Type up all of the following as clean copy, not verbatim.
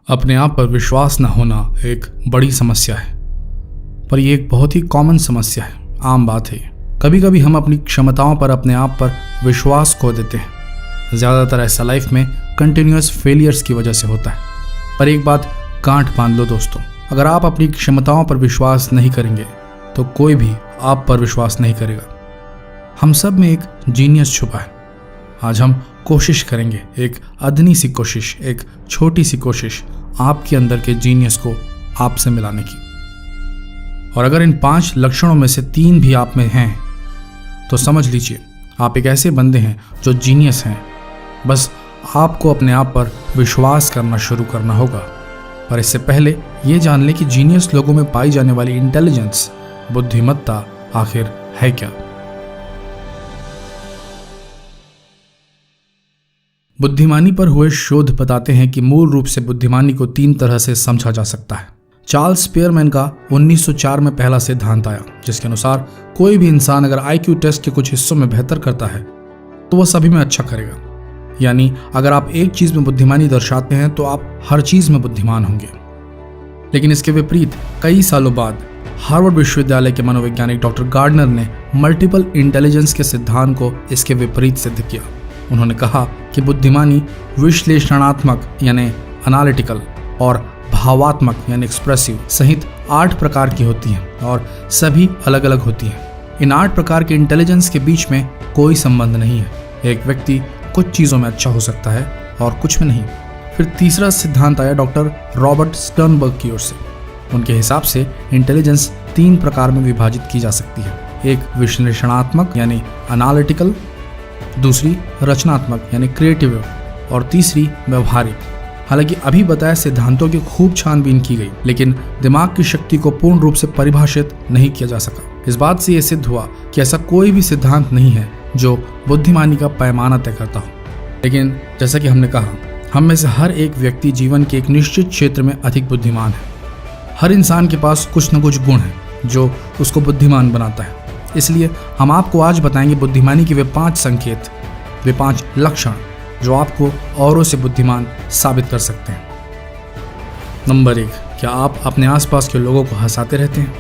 अपने आप पर विश्वास न होना एक बड़ी समस्या है, पर यह एक बहुत ही कॉमन समस्या है, आम बात है। कभी कभी हम अपनी क्षमताओं पर, अपने आप पर विश्वास खो देते हैं। ज़्यादातर ऐसा लाइफ में कंटिन्यूअस फेलियर्स की वजह से होता है। पर एक बात गांठ बांध लो दोस्तों, अगर आप अपनी क्षमताओं पर विश्वास नहीं करेंगे तो कोई भी आप पर विश्वास नहीं करेगा। हम सब में एक जीनियस छुपा है। आज हम कोशिश करेंगे, एक अदनी सी कोशिश, एक छोटी सी कोशिश आपके अंदर के जीनियस को आपसे मिलाने की। और अगर इन 5 लक्षणों में से 3 भी आप में हैं तो समझ लीजिए आप एक ऐसे बंदे हैं जो जीनियस हैं। बस आपको अपने आप पर विश्वास करना शुरू करना होगा। पर इससे पहले ये जान लें कि जीनियस लोगों में पाई जाने वाली इंटेलिजेंस, बुद्धिमत्ता आखिर है क्या। बुद्धिमानी पर हुए शोध बताते हैं कि मूल रूप से बुद्धिमानी को 3 तरह से समझा जा सकता है। चार्ल्स स्पीयरमैन का 1904 में पहला सिद्धांत आया, जिसके अनुसार कोई भी इंसान अगर IQ टेस्ट के कुछ हिस्सों में बेहतर करता है तो वह सभी में अच्छा करेगा। यानी अगर आप एक चीज में बुद्धिमानी दर्शाते हैं तो आप हर चीज में बुद्धिमान होंगे। लेकिन इसके विपरीत कई सालों बाद हार्वर्ड विश्वविद्यालय के मनोवैज्ञानिक डॉक्टर गार्डनर ने मल्टीपल इंटेलिजेंस के सिद्धांत को इसके विपरीत सिद्ध किया। उन्होंने कहा कि बुद्धिमानी विश्लेषणात्मक यानी एनालिटिकल और भावात्मक यानी एक्सप्रेसिव सहित 8 प्रकार की होती हैं और सभी अलग अलग होती हैं। इन 8 प्रकार के इंटेलिजेंस के बीच में कोई संबंध नहीं है। एक व्यक्ति कुछ चीज़ों में अच्छा हो सकता है और कुछ में नहीं। फिर तीसरा सिद्धांत आया डॉक्टर रॉबर्ट स्टर्नबर्ग की ओर से। उनके हिसाब से इंटेलिजेंस 3 प्रकार में विभाजित की जा सकती है। एक विश्लेषणात्मक यानी एनालिटिकल, दूसरी रचनात्मक यानी क्रिएटिव और तीसरी व्यवहारिक। हालांकि अभी बताए सिद्धांतों की खूब छानबीन की गई, लेकिन दिमाग की शक्ति को पूर्ण रूप से परिभाषित नहीं किया जा सका। इस बात से यह सिद्ध हुआ कि ऐसा कोई भी सिद्धांत नहीं है जो बुद्धिमानी का पैमाना तय करता हो। लेकिन जैसा कि हमने कहा, हम में से हर एक व्यक्ति जीवन के एक निश्चित क्षेत्र में अधिक बुद्धिमान है। हर इंसान के पास कुछ न कुछ गुण है जो उसको बुद्धिमान बनाता है। इसलिए हम आपको आज बताएंगे बुद्धिमानी के वे 5 संकेत, वे 5 लक्षण जो आपको औरों से बुद्धिमान साबित कर सकते हैं। नंबर 1, क्या आप अपने आसपास के लोगों को हंसाते रहते हैं?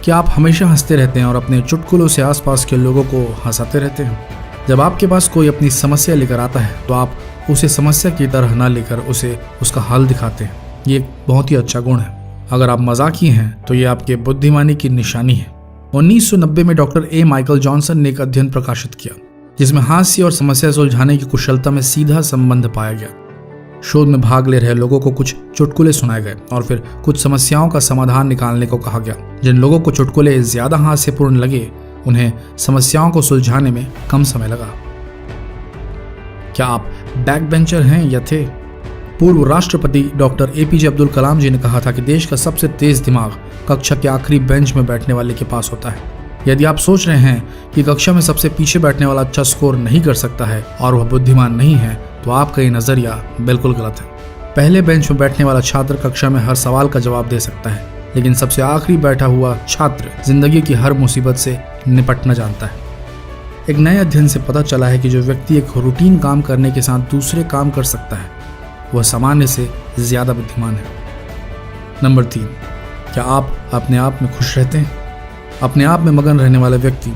क्या आप हमेशा हंसते रहते हैं और अपने चुटकुलों से आसपास के लोगों को हंसाते रहते हैं? जब आपके पास कोई अपनी समस्या लेकर आता है तो आप उसे समस्या की तरह न लेकर उसे उसका हल दिखाते हैं। ये एक बहुत ही अच्छा गुण है। अगर आप मजाकी हैं तो ये आपके बुद्धिमानी की निशानी है। 1990 में डॉक्टर ए माइकल जॉनसन ने एक अध्ययन प्रकाशित किया जिसमें हास्य और समस्या सुलझाने की कुशलता में सीधा संबंध पाया गया। शोध में भाग ले रहे लोगों को कुछ चुटकुले सुनाए गए और फिर कुछ समस्याओं का समाधान निकालने को कहा गया। जिन लोगों को चुटकुले ज्यादा हास्यपूर्ण लगे उन्हें समस्याओं को सुलझाने में कम समय लगा। क्या आप बैक बेंचर हैं या थे? पूर्व राष्ट्रपति डॉक्टर APJ अब्दुल कलाम जी ने कहा था कि देश का सबसे तेज दिमाग कक्षा के आखिरी बेंच में बैठने वाले के पास होता है। यदि आप सोच रहे हैं कि कक्षा में सबसे पीछे बैठने वाला अच्छा स्कोर नहीं कर सकता है और वह बुद्धिमान नहीं है तो आपका ये नजरिया बिल्कुल गलत है। पहले बेंच में बैठने वाला छात्र कक्षा में हर सवाल का जवाब दे सकता है, लेकिन सबसे आखिरी बैठा हुआ छात्र जिंदगी की हर मुसीबत से निपटना जानता है। एक नए अध्ययन से पता चला है कि जो व्यक्ति एक रूटीन काम करने के साथ दूसरे काम कर सकता है वह सामान्य से ज्यादा बुद्धिमान है। नंबर 3, क्या आप अपने आप में खुश रहते हैं? अपने आप में मगन रहने वाला व्यक्ति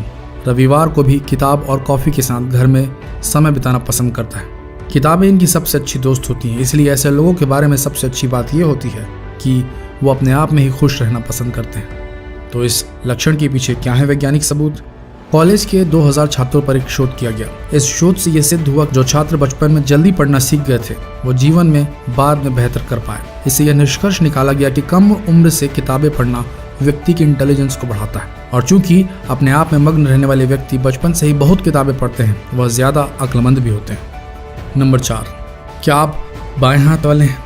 रविवार को भी किताब और कॉफी के साथ घर में समय बिताना पसंद करता है। किताबें इनकी सबसे अच्छी दोस्त होती हैं, इसलिए ऐसे लोगों के बारे में सबसे अच्छी बात यह होती है कि वो अपने आप में ही खुश रहना पसंद करते हैं। तो इस लक्षण के पीछे क्या है वैज्ञानिक सबूत? कॉलेज के 2000 छात्रों पर एक शोध किया गया। इस शोध से यह सिद्ध हुआ जो छात्र बचपन में जल्दी पढ़ना सीख गए थे वो जीवन में बाद में बेहतर कर पाए। इससे यह निष्कर्ष निकाला गया कि कम उम्र से किताबें पढ़ना व्यक्ति की इंटेलिजेंस को बढ़ाता है। और चूंकि अपने आप में मग्न रहने वाले व्यक्ति बचपन से ही बहुत किताबें पढ़ते हैं वह ज्यादा अक्लमंद भी होते हैं। नंबर 4, क्या आप बाएं हाथ वाले हैं?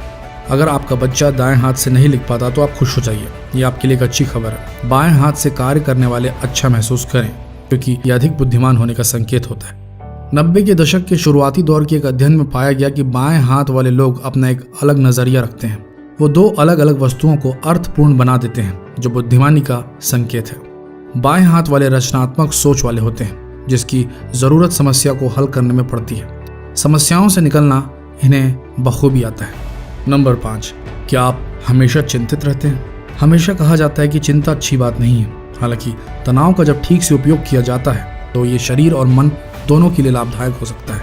अगर आपका बच्चा दाएं हाथ से नहीं लिख पाता तो आप खुश हो जाइए, ये आपके लिए एक अच्छी खबर है। बाएं हाथ से कार्य करने वाले अच्छा महसूस करें क्योंकि यह अधिक बुद्धिमान होने का संकेत होता है। 90 के दशक के शुरुआती दौर के एक अध्ययन में पाया गया कि बाएं हाथ वाले लोग अपना एक अलग नजरिया रखते हैं। वो 2 अलग अलग वस्तुओं को अर्थपूर्ण बना देते हैं जो बुद्धिमानी का संकेत है। बाएं हाथ वाले रचनात्मक सोच वाले होते हैं जिसकी जरूरत समस्या को हल करने में पड़ती है। समस्याओं से निकलना इन्हें बखूबी आता है। नंबर 5, क्या आप हमेशा चिंतित रहते हैं? हमेशा कहा जाता है कि चिंता अच्छी बात नहीं है। हालांकि तनाव का जब ठीक से उपयोग किया जाता है तो ये शरीर और मन दोनों के लिए लाभदायक हो सकता है।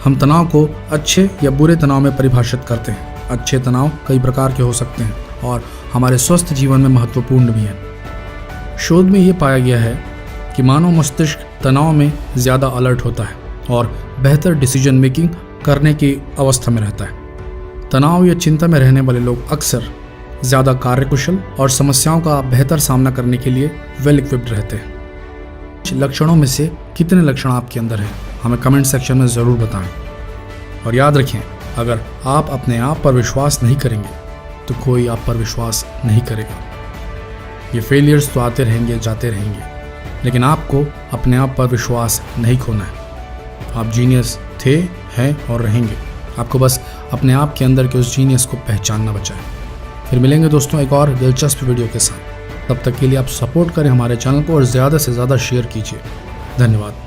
हम तनाव को अच्छे या बुरे तनाव में परिभाषित करते हैं। अच्छे तनाव कई प्रकार के हो सकते हैं और हमारे स्वस्थ जीवन में महत्वपूर्ण भी हैं। शोध में ये पाया गया है कि मानव मस्तिष्क तनाव में ज़्यादा अलर्ट होता है और बेहतर डिसीजन मेकिंग करने की अवस्था में रहता है। तनाव या चिंता में रहने वाले लोग अक्सर ज़्यादा कार्यकुशल और समस्याओं का बेहतर सामना करने के लिए वेल इक्विप्ड रहते हैं। लक्षणों में से कितने लक्षण आपके अंदर हैं, हमें कमेंट सेक्शन में ज़रूर बताएं। और याद रखें, अगर आप अपने आप पर विश्वास नहीं करेंगे तो कोई आप पर विश्वास नहीं करेगा। ये फेलियर्स तो आते रहेंगे, जाते रहेंगे, लेकिन आपको अपने आप पर विश्वास नहीं खोना है। आप जीनियस थे, हैं और रहेंगे। आपको बस अपने आप के अंदर के उस जीनियस को पहचानना बचा है। फिर मिलेंगे दोस्तों एक और दिलचस्प वीडियो के साथ। तब तक के लिए आप सपोर्ट करें हमारे चैनल को और ज़्यादा से ज़्यादा शेयर कीजिए। धन्यवाद।